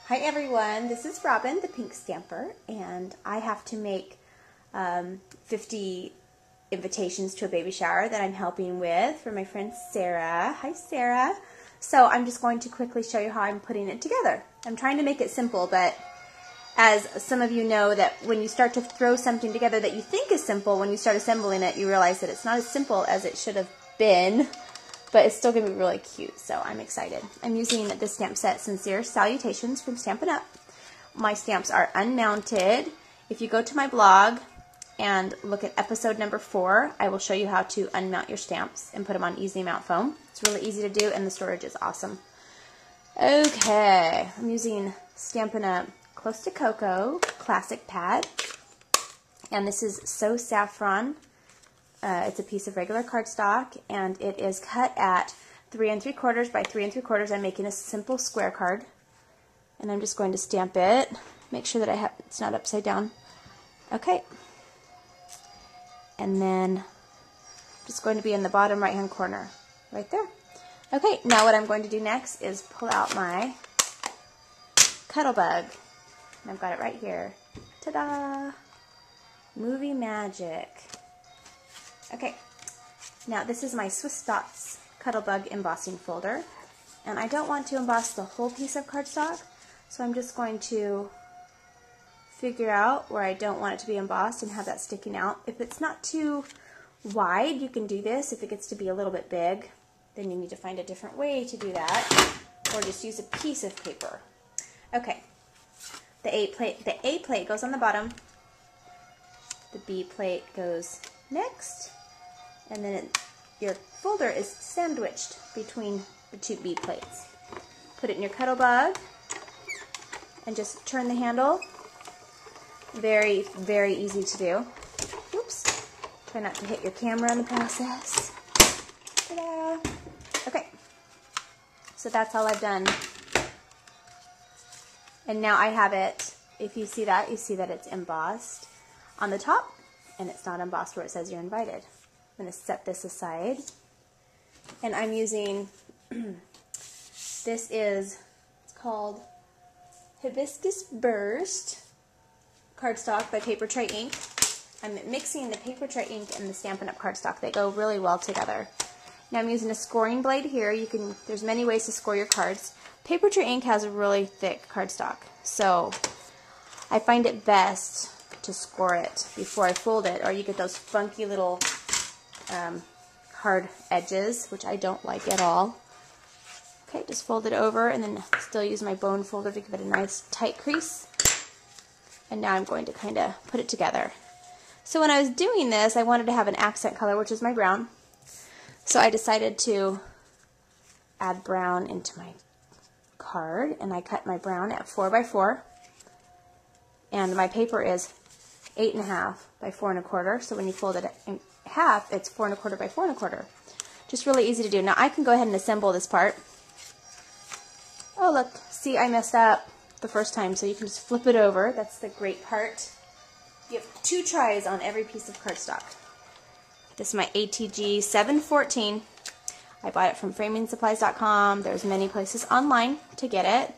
Hi everyone, this is Robin, the Pink Stamper, and I have to make 50 invitations to a baby shower that I'm helping with for my friend Sarah. Hi Sarah. So I'm just going to quickly show you how I'm putting it together. I'm trying to make it simple, but as some of you know, that when you start to throw something together that you think is simple, when you start assembling it, you realize that it's not as simple as it should have been. But it's still going to be really cute, so I'm excited. I'm using the stamp set Sincere Salutations from Stampin' Up. My stamps are unmounted. If you go to my blog and look at episode number 4, I will show you how to unmount your stamps and put them on easy mount foam. It's really easy to do, and the storage is awesome. Okay, I'm using Stampin' Up Close to Cocoa Classic Pad, and this is So Saffron. It's a piece of regular cardstock, and it is cut at 3 3/4 by 3 3/4. I'm making a simple square card, and I'm just going to stamp it. Make sure that it's not upside down. Okay, and then just going to be in the bottom right-hand corner, right there. Okay, now what I'm going to do next is pull out my Cuttlebug, and I've got it right here. Ta-da! Movie magic. Okay, now this is my Swiss Dots Cuttlebug embossing folder, and I don't want to emboss the whole piece of cardstock, so I'm just going to figure out where I don't want it to be embossed and have that sticking out. If it's not too wide, you can do this. If it gets to be a little bit big, then you need to find a different way to do that, or just use a piece of paper. Okay, the A plate goes on the bottom, the B plate goes next, and then your folder is sandwiched between the two B plates. Put it in your Cuttlebug and just turn the handle. Very, very easy to do. Oops. Try not to hit your camera in the process. Ta-da! Okay. So that's all I've done. And now I have it, if you see that it's embossed on the top, and it's not embossed where it says you're invited. I'm going to set this aside, and I'm using, it's called Hibiscus Burst cardstock by Paper Tray Ink. I'm mixing the Paper Tray ink and the Stampin' Up cardstock. They go really well together. Now I'm using a scoring blade here. There's many ways to score your cards. Paper Tray Ink has a really thick cardstock, so I find it best to score it before I fold it, or you get those funky little hard edges, which I don't like at all. Okay, just fold it over, and then still use my bone folder to give it a nice tight crease. And now I'm going to kind of put it together. So when I was doing this, I wanted to have an accent color, which is my brown. So I decided to add brown into my card, and I cut my brown at 4 by 4, and my paper is 8.5 by 4 1/4. So when you fold it in half, it's 4 1/4 by 4 1/4. Just really easy to do. Now I can go ahead and assemble this part. Oh look, see, I messed up the first time, so you can just flip it over. That's the great part. You have 2 tries on every piece of cardstock. This is my ATG 714. I bought it from framingsupplies.com. There's many places online to get it.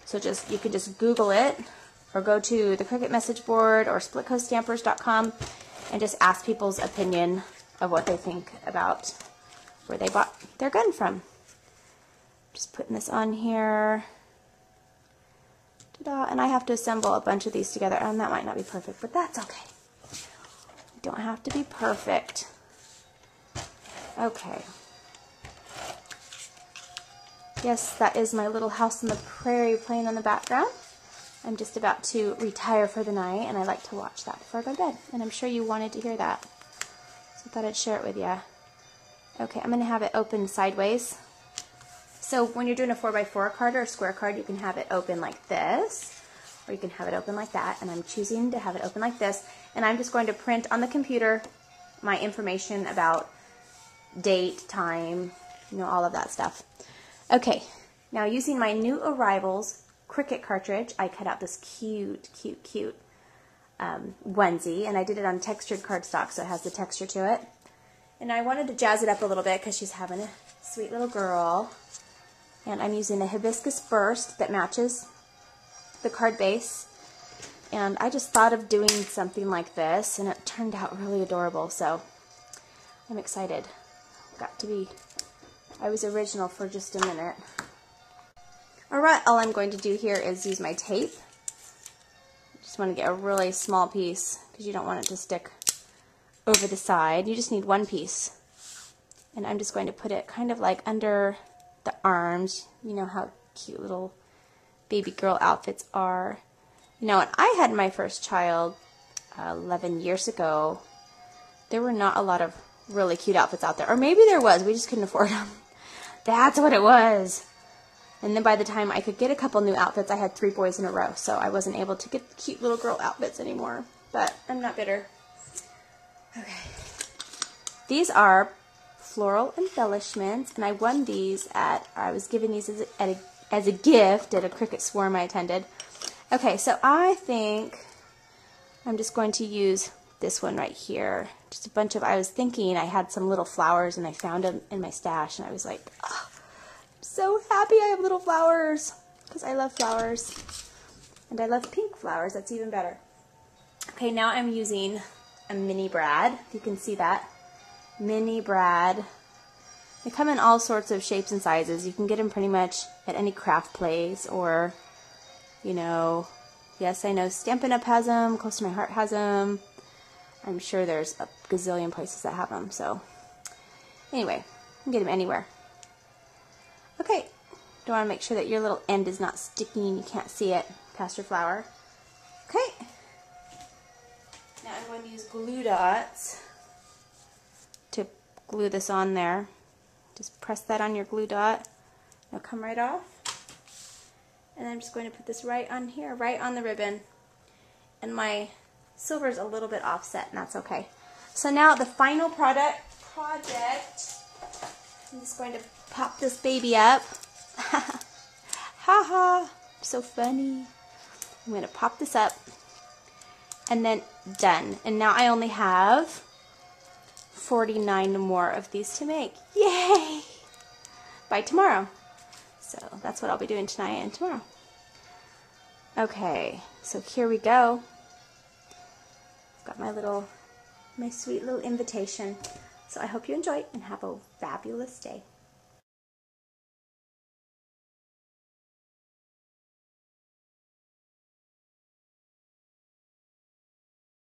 So you can just Google it, or go to the Cricut message board or splitcoaststampers.com and just ask people's opinion of what they think about where they bought their gun from. Just putting this on here. Ta-da! And I have to assemble a bunch of these together, and that might not be perfect, but that's okay. You don't have to be perfect. Okay. Yes, that is my little house on the prairie playing in the background. I'm just about to retire for the night, and I like to watch that before I go to bed. And I'm sure you wanted to hear that, so I thought I'd share it with you. Okay, I'm going to have it open sideways. So when you're doing a 4 by 4 card or a square card, you can have it open like this, or you can have it open like that. And I'm choosing to have it open like this. And I'm just going to print on the computer my information about date, time, all of that stuff. Okay, now using my New Arrivals Cricut cartridge, I cut out this cute onesie, and I did it on textured cardstock, so it has the texture to it. And I wanted to jazz it up a little bit because she's having a sweet little girl. And I'm using a Hibiscus Burst that matches the card base. And I just thought of doing something like this, and it turned out really adorable, so I'm excited. I was original for just a minute. Alright, all I'm going to do here is use my tape. Just want to get a really small piece because you don't want it to stick over the side. You just need one piece. And I'm just going to put it kind of like under the arms. You know how cute little baby girl outfits are. You know, when I had my first child 11 years ago, there were not a lot of really cute outfits out there. Or maybe there was, we just couldn't afford them. That's what it was. And then by the time I could get a couple new outfits, I had 3 boys in a row. So I wasn't able to get the cute little girl outfits anymore. But I'm not bitter. Okay. These are floral embellishments. And I won these I was given these as a gift at a cricket swarm I attended. Okay, so I think I'm just going to use this one right here. Just a bunch of, I was thinking I had some little flowers and I found them in my stash and I was like, oh, I'm so happy I have little flowers because I love flowers. And I love pink flowers, that's even better. Okay, now I'm using a mini brad, if you can see that. Mini brad. They come in all sorts of shapes and sizes. You can get them pretty much at any craft place or, you know, yes, I know Stampin' Up! Has them, Close to My Heart has them. I'm sure there's a gazillion places that have them, so anyway, you can get them anywhere. Okay, don't want to make sure that your little end is not sticky and you can't see it past your flower. Okay, now I'm going to use glue dots to glue this on there. Just press that on your glue dot. It'll come right off. And I'm just going to put this right on here, right on the ribbon. And my silver is a little bit offset, and that's okay. So now the final project, I'm just going to pop this baby up. Ha ha, so funny. I'm going to pop this up, and then done. And now I only have 49 more of these to make. Yay! By tomorrow. So that's what I'll be doing tonight and tomorrow. Okay, so here we go. I've got my sweet little invitation. So I hope you enjoy and have a fabulous day.